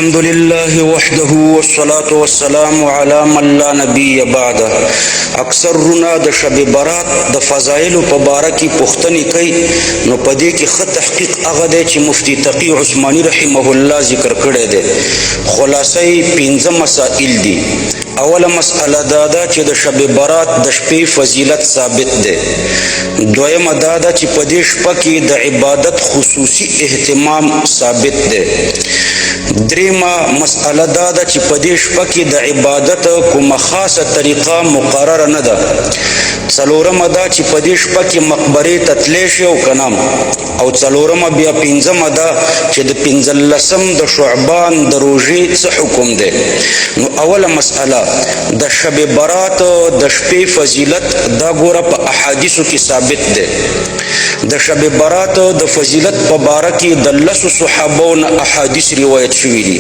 الحمد لله وحده والصلاة والسلام على من لا نبي بعده. اکثر رونا د شب برات د فضایل په باره کې پوښتنې کوي، نو په دې کې ښه تحقیق هغه دی چې مفتی تقی عثماني رحمه الله ذکر کړی دی. خلاصه یې 15 مسائل دي. اوله مسئله دا ده چې د شب برات د شپې فضیلت ثابت دی. دویمه دا ده چې په دې شپه کې د عبادت خصوصي اهتمام ثابت دی. دریمه مسئله دا ده چې په دې شپه کې د عبادت کومه خاصه طریقه مقرره نه ده. څلورمه دا چې په دې شپه کې مقبرې ته تللی شي او که نه. او څلورمه بیا پنځمه ده چې د 15 د شعبان د روژې څه حکم دی. نو اوله مسئله د شب برات د شپې فضیلت دا ګوره په احادیثو کې ثابت دی. د شب برات د فضیلت په باره کې د 10 صحابو نه احادیث روایت شوي دي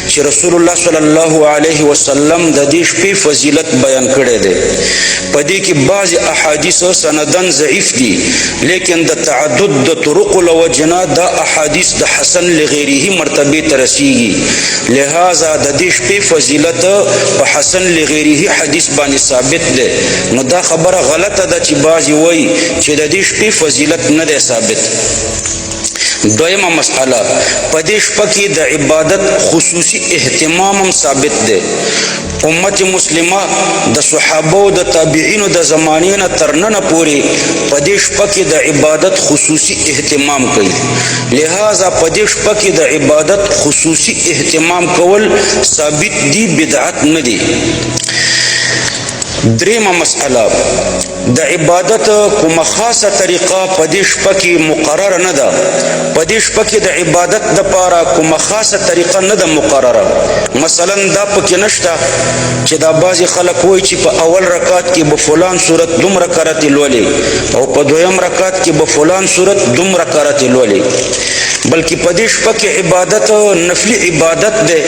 چې رسول الله صلی الله علیه وسلم د دې شپې فضیلت بیان کړی دی. په دې کې بعض احادیث سندن ضعیف دي، لیکن د تعدد د طرق له وجې نه دا احادیث د حسن لغیره مرتبه ته رسیږي. لہذا د دې شپې فضیلت په حسن لغیره حدیث باندې ثابت دی. نو دا خبره غلطه ده چې بعضی وایي چې د دې شپې فضیلت نه دی ثابت. دویمه مسئله په دې شپه کې د عبادت خصوصي اهتمام هم ثابت دی. امت مسلمه د صحابه او د تابعینو د زمانې نه تر ننه پورې په دې شپه کې د عبادت خصوصي اهتمام کوي. لہذا په دې شپه کې د عبادت خصوصي اهتمام کول ثابت دي، بدعت نه دي. دریمه مسئله د عبادت کومه خاصه طریقه په دې شپه کې مقرره نه ده. په دې شپه کې د عبادت دپاره کومه خاصه طریقه نه ده مقرره. مثلا دا پکې نشته چې دا بعضې خلک وایي چې په اول رکعت کې به فلان صورت دومره کرتې لولي او په دویم رکعت کې به فلان صورت دومره کرتې لولي، بلکې په دې شپه کې عبادت نفلي عبادت دی.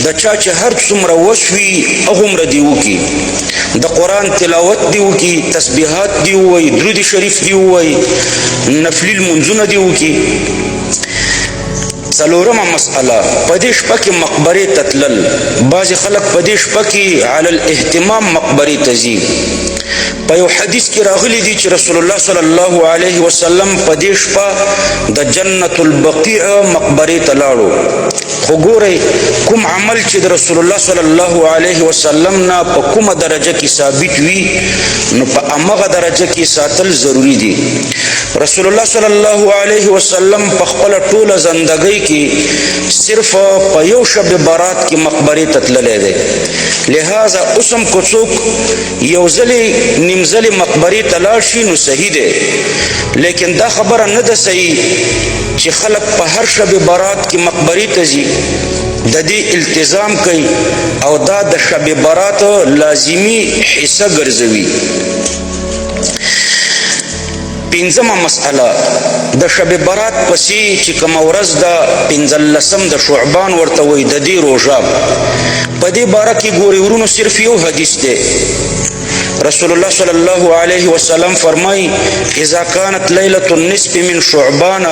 د چا چې هر څومره وس وي هغومره دې وکړي. د قرآن تلاوت دې وکړي، تسبیحات دې ووایي، درود شریف دې ووایي، نفلي لمونځونه دې وکړي. څلورمه مسئله په دې شپه کې مقبرې ته تلل. بعضې خلک په دې شپه کې علی الاهتمام مقبرې ته ځي. په یو حدیث کې راغلی دی چې رسول الله صلی الله علیه وسلم په دې شپه د جنت البقیع مقبرې ته لاړو. خو ګورئ کوم عمل چې د رسول الله صلی الله علیه وسلم نه په کومه درجه کې ثابت وي، نو په همغه درجه کې ساتل ضروری دي. رسول الله صلی الله علیه وسلم په خپله ټوله زندګۍ کې صرف په یو شب برات کې مقبرې ته تللی دی. لہذا اوس هم که څوک یو ځلې نیم ځلې مقبرې ته لاړ شي نو صحیح دی، لیکن دا خبره نه ده صحیح چې خلک په هر شب برات کې مقبرې ته ځي، د دې التزام کوي او دا د شب برات لازمي حصه ګرځوي. پنځمه مسئله د شب برات پسې چې کومه ورځ ده 15 د شعبان ورته وایي، د دې روژه په دې باره کې ګورې ورونو صرف یو حدیث دی. رسول الله صلی الله علیه وسلم فرمای اذا كانت ليلة النصف من شعبان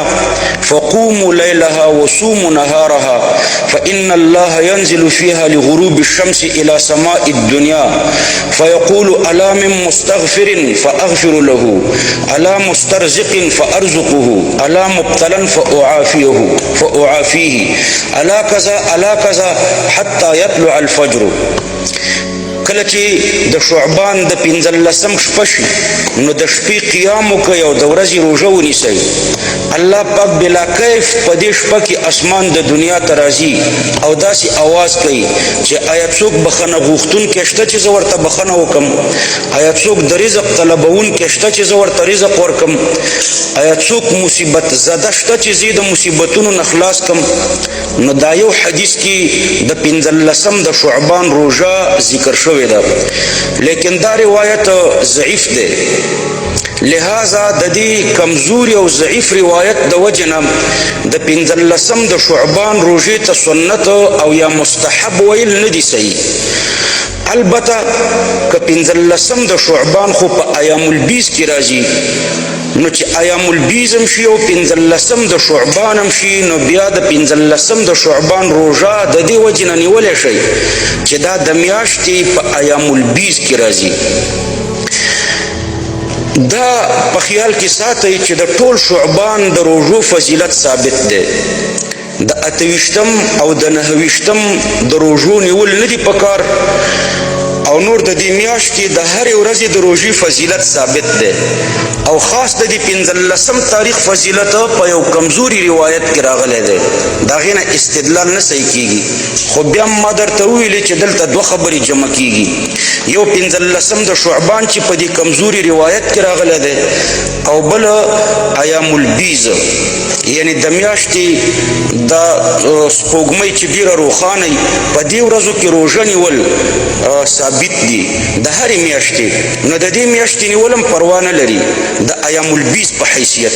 فقوموا ليلها وصوموا نهارها فإن الله ينزل فيها لغروب الشمس إلى سماء الدنيا فيقول ألا من مستغفر فأغفر له ألا مسترزق فأرزقه ألا مبتلا فأعافيه ألا كذا حتى يطلع الفجر. کله چې د شعبان د 15 شپه شي نو د شپې قیام وکړئ او د ورځې روژه ونیسئ. الله پاک بلا کیف په دې شپه کې اسمان د دنیا ته راځي او داسې اواز کوي چې آیا څوک بخښنه غوښتونکی شته چې زه ورته بخښنه وکړم؟ آیا څوک د رزق طلبونکی شته چې زه ورته رزق ورکړم؟ آیا څوک مصیبت زده شته چې زه د مصیبتونو نه خلاص کړم؟ نو دا یو حدیث کې د 15 د شعبان روژه ذکر شوی ده، لیکن دا روایت ضعیف دی. لہذا د دې کمزوري او ضعیف روایت د وجې نه د 15 د شعبان روژې ته سنت او یا مستحب ویل نه دي صحیح. البته که 15 د شعبان خو په ایام البیز کې راځي نو چې ایام البیز هم شي او 15 د شعبان هم شي نو بیا د 15 د شعبان روژه د دې وجې نه نیولی شئ چې دا د میاشتې په ایام البیز کې راځي. دا په خیال کې ساتئ چې د ټول شعبان د روژو فضیلت ثابت دی. د 28 او د 29 د روژو نیول نه دي پکار او نور د دې میاشتې د هرې ورځې د روژې فضیلت ثابت دی او خاص د دې 15 تاریخ فضیلت په یو کمزوري روایت کې راغلی دی. د هغې نه استدلال نه صحیح کېږي خو بیا ما درته وویلې چې دلته دوه خبرې جمع کېږي. یو 15 د شعبان چې په دې کمزوري روایت کې راغلی دی او بل ایام البیز یعنی د میاشتې د سپوږمۍ چې ډېره روښانه وي په دې ورځو کې روژه نیول ثابت دي د هرې میاشتې. نو د دې میاشتې نیول هم پروا نه لري د ایام البیز په حیثیت.